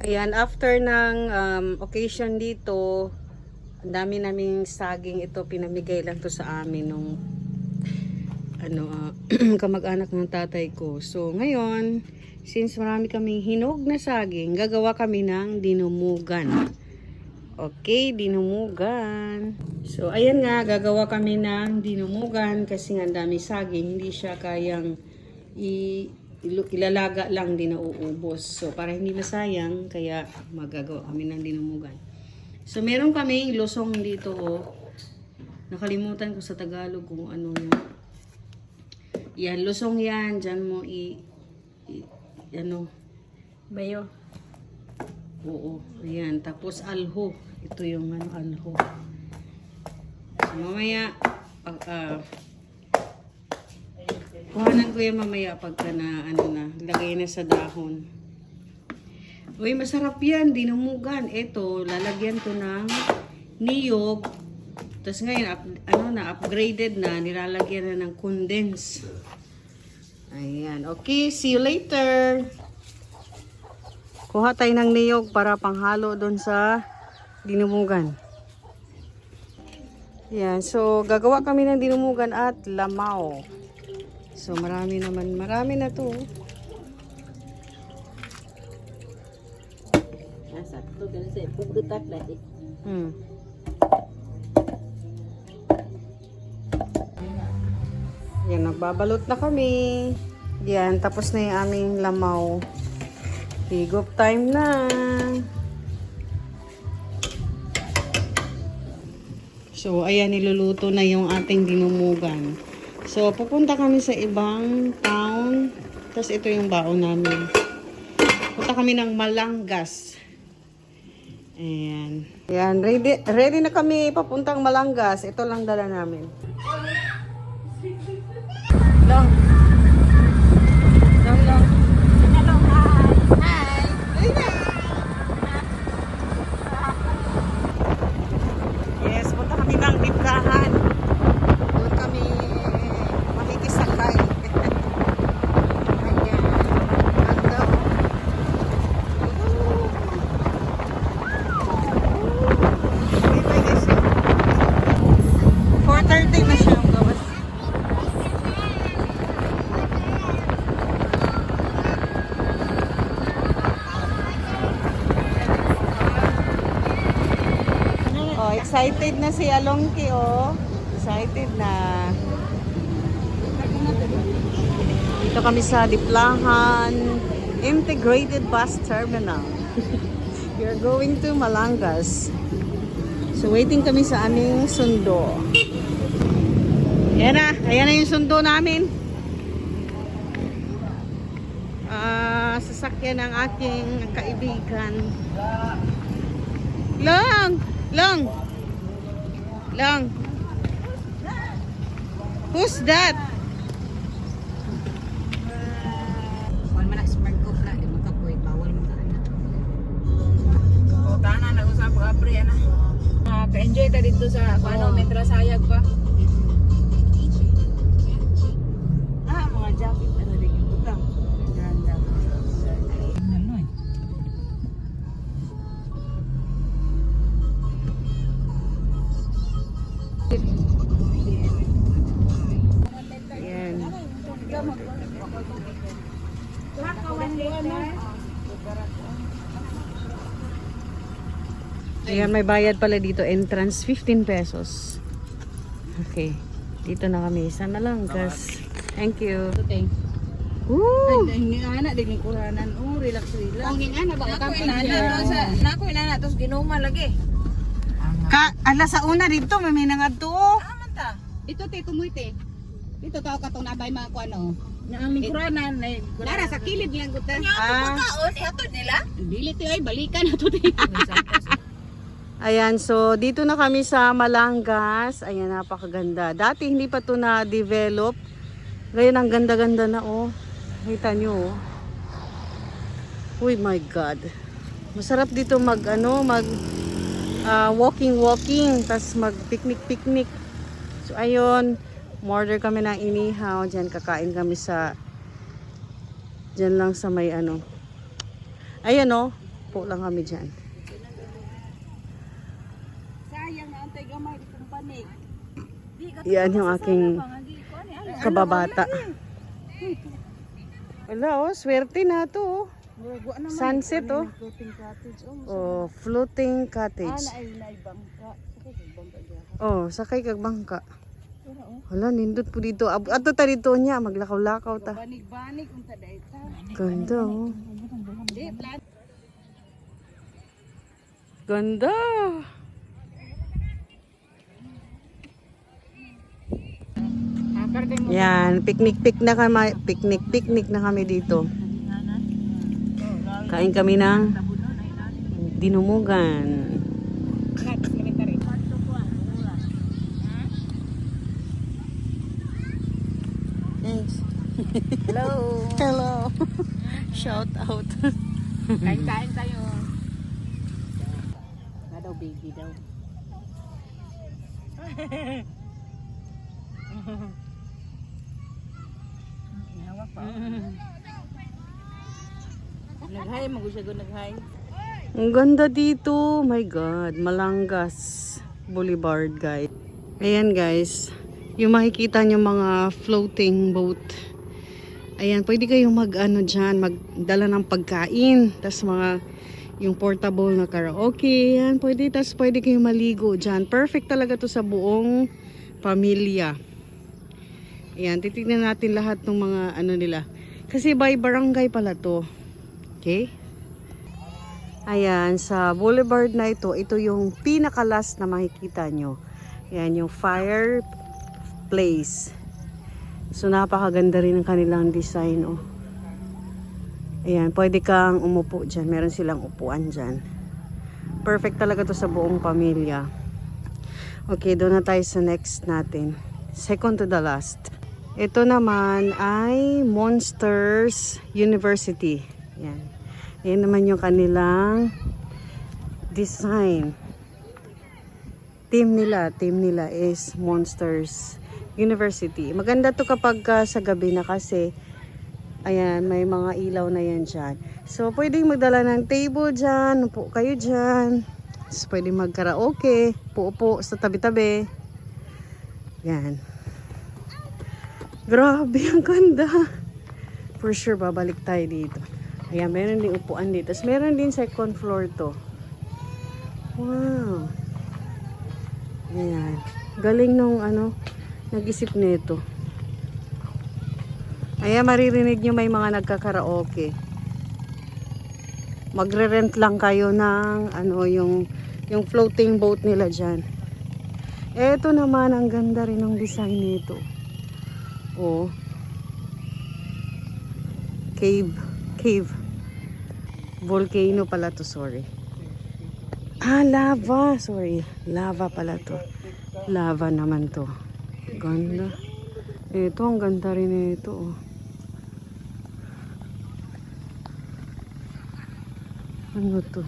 Ayan, after ng occasion dito, ang dami naming saging ito, pinamigay lang to sa amin nung kamag-anak ng tatay ko. So ngayon, since marami kaming hinog na saging, gagawa kami ng dinumugan. Okay, dinumugan. So ayan nga, gagawa kami ng dinumugan kasi nga ang dami saging, hindi siya kayang ilalaga lang, di nauubos. So para hindi masayang, kaya magagawa kami ng dinumugan. So meron kami losong dito, oh. Nakalimutan ko sa Tagalog kung ano yun. Yan, losong yan. Diyan mo Bayo. Oo, ayan. Tapos alho. Ito yung alho. So mamaya, kuhanan ko yan mamaya pagka na, lagay na sa dahon. Uy, masarap yan, dinumugan. Ito, lalagyan ko ng niyog. Tapos ngayon, upgraded na, nilalagyan na ng condense. Ayan, okay, see you later. Kuha tayo ng niyog para panghalo doon sa dinumugan. Ayan, so gagawa kami ng dinumugan at lamaw. So marami na to. Sakto ganun sa pugutak dahil. Yan, nagbabalot na kami. Yan, tapos na yung aming lamaw. Higop time na. So, ayan, niluluto na yung ating dinumugan. So, pupunta kami sa ibang town. Tapos, ito yung baon namin. Punta kami ng Malangas. Ayan. Ayan, ready na kami papuntang Malangas. Ito lang dala namin. Long. Hello, hi. Yes, punta kami ng Librahan. Doon kami makikisakay. Ayan. Ganda. 4:30 na siya ang gawas. Oh, excited na si Alongki, oh. Excited na. Dito kami sa Diplahan Integrated Bus Terminal. We are going to Malangas. So, waiting kami sa aming sundo. Ayan na yung sundo namin. Sasakyan ng aking kaibigan. Long. Who's that? Wala man smart ko na, makapoy bawal mo na. O tana na usap ka pre na. Ka-enjoy ta dito sa metro sayag pa. Mga jacket na rin yung butang. Ganda. Ayan. Ayan, may bayad pala dito. Entrance, 15 pesos. Okay. Dito na kami. Sana lang, guys. Thank you. Thanks. Woo! Hindi ana din ni kuranan. Relax. Ang inana ba ka Nako inana tos ginuma lagi. Alas sa una dito, may nangadto. Aman ta. Ito te kumuite. Ito tao katong nabay mga kuano. Na ang kuranan ay Lara sa kilid lang gud ta. kaon ihatod nila. Dili te ay balikan na to te. Ayan, so dito na kami sa Malangas. Ayan, napakaganda. Dati hindi pa to na-develop. Ngayon ang ganda-ganda na, oh. Kita nyo, oh. Uy, my God. Masarap dito walking, tas mag-picnic. So, ayun. Order kami ng inihaw. Diyan, kakain kami sa... Diyan lang sa may Ayan, oh. Po lang kami dyan. Sayang na antay gamay di kong panig. Yan yung aking kababata. Wala oh, swerte na to oh. Sunset oh. Floating cottage. Oh, floating cottage. Na bangka. Bangka diha. Oh, sakay kag bangka. Hala, nindot po dito. Ato ta dito niya, maglakaw-lakaw ta. Banig-banig kung taday ta. Ganda oh. Di plan. Ganda. Yan, picnic na kami dito. Kain kami ng dinumugan. Thanks. Hello. Hello. Shout out. Kain-kain tayo. Na daw baby daw. Hawak pa. Naghay, mag-usya ko naghay. Ang ganda dito. My God. Malangas Boulevard, guys. Ayan, guys. Yung makikita nyo mga floating boat. Ayan, pwede kayong mag-ano dyan, magdala ng pagkain. Tapos mga, yung portable na karaoke. Ayan, pwede. Tapos pwede kayong maligo dyan. Perfect talaga to sa buong pamilya. Ayan, titignan natin lahat ng mga ano nila. Kasi by barangay pala to. Okay? Ayan, sa boulevard na ito yung pinaka-last na makikita nyo. Ayan, yung fireplace. So, napakaganda rin ang kanilang design, oh. Ayan, pwede kang umupo dyan. Meron silang upuan dyan. Perfect talaga to sa buong pamilya. Okay, doon na tayo sa next natin. Second to the last. Ito naman ay Monsters University. Ayan. Ayan naman yung kanilang design. Team nila is Monsters University. Maganda to kapag sa gabi na kasi ayan, may mga ilaw na yan dyan. So, pwedeng magdala ng table dyan. Upo kayo dyan. So, pwedeng mag-karaoke. Upo sa tabi-tabi. Yan. Grabe, ang ganda. For sure, babalik tayo dito. Ayan, meron din upuan dito. Tapos, meron din second floor to. Wow. Ayan. Galing nung nag-isip nito. Ayan, maririnig nyo may mga nagkakaraoke. Magre-rent lang kayo ng yung floating boat nila dyan. Eto naman, ang ganda rin ng design nito. Oh. Cave. Volcano pala to, sorry. Lava. Sorry. Lava pala to. Lava naman to. Ganda. Ito, ang ganda rin ito. Oh. Ano to?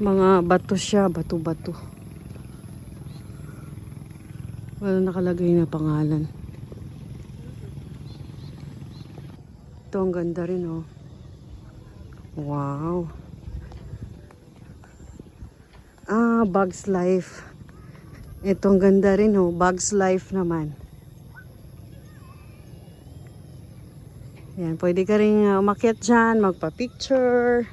Mga bato siya. Bato-bato. Wala nakalagay na pangalan. Ito, ang ganda rin, oh. Wow. Bugs Life. Ito, ang ganda rin, oh. Bugs Life naman. Yan, pwede ka rin umakyat dyan, magpa-picture.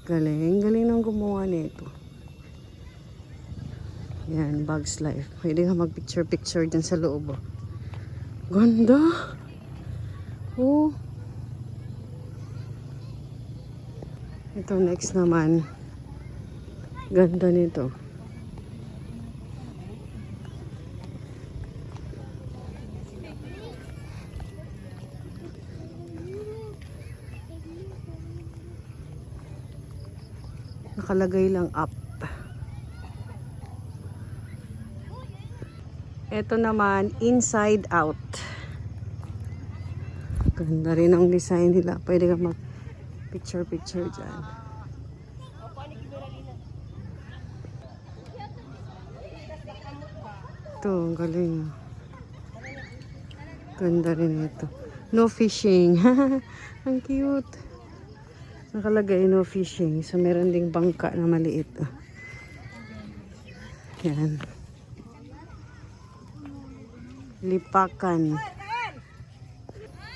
Galing nang gumawa nito. Yan, Bugs Life. Pwede ka mag-picture dyan sa loob, oh. Ganda. Oh. Ito, next naman. Ganda nito. Nakalagay lang up. Ito naman, inside out. Ganda rin ang design nila. Pwede ka mag-picture dyan. Ito, ang galing. Ganda rin ito. No fishing. Ang cute. Nakalagay no fishing. So meron ding bangka na maliit. Yan. Lipakan.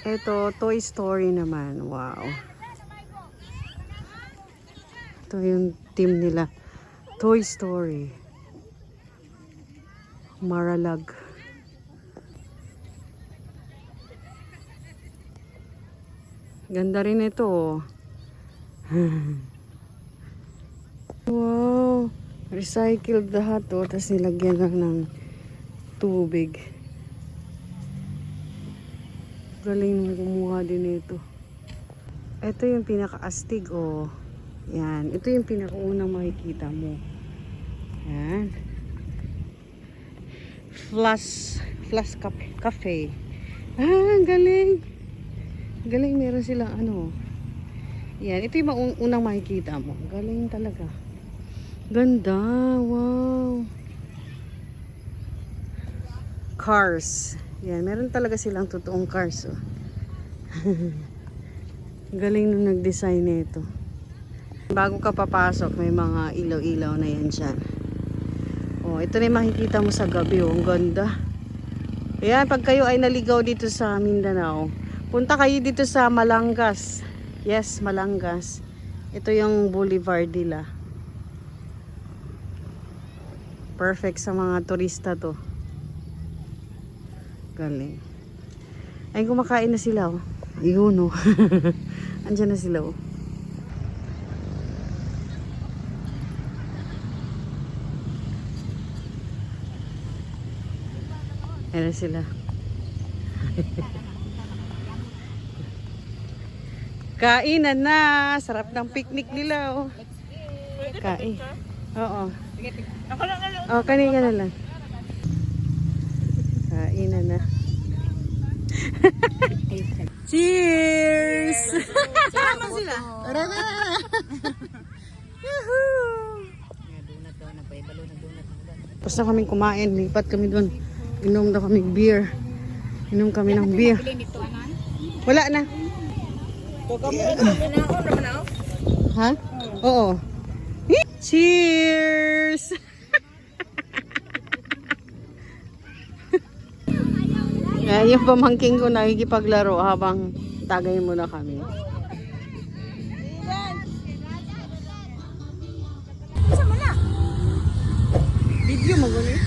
Ito, Toy Story naman. Wow. Ito yung team nila. Toy Story. Maralag. Ganda rin ito. Oh. Wow. Recycled lahat. Oh. Tapos nilagyan lang ng tubig. Galing nung kumuha din ito. Ito yung pinaka-astig. Oh. Yan. Ito yung pinakaunang makikita mo. Yan. Flash Cafe. Ah, galing. Galing, meron silang ano. Yan, ito yung unang makikita mo. Galing talaga. Ganda, wow. Cars. Yan, meron talaga silang totoong cars. Oh. Galing nung nag-design nito. Bago ka papasok, may mga ilaw-ilaw na yan dyan. Oh, ito na yung makikita mo sa gabi. Oh, ang ganda. Ayan, pag kayo ay naligaw dito sa Mindanao, punta kayo dito sa Malangas. Yes, Malangas. Ito yung boulevard nila. Perfect sa mga turista to. Galing. Ay, kumakain na sila. Oh. Ayun, oh. Andyan na sila. Oh. Ayan na sila. Kainan na. Sarap ng picnic nila. Oh. Kain. Oo. Oh, kanina na lang. Kainan na. Cheers! Sama sila. Tapos na kaming kumain. Lipat kami doon. Inom daw kami beer. Inom kami ng beer. Wala na. Ha? Oo. Cheers! Yung pamangking ko nakikipaglaro habang tagay muna kami. Video mo gano'n.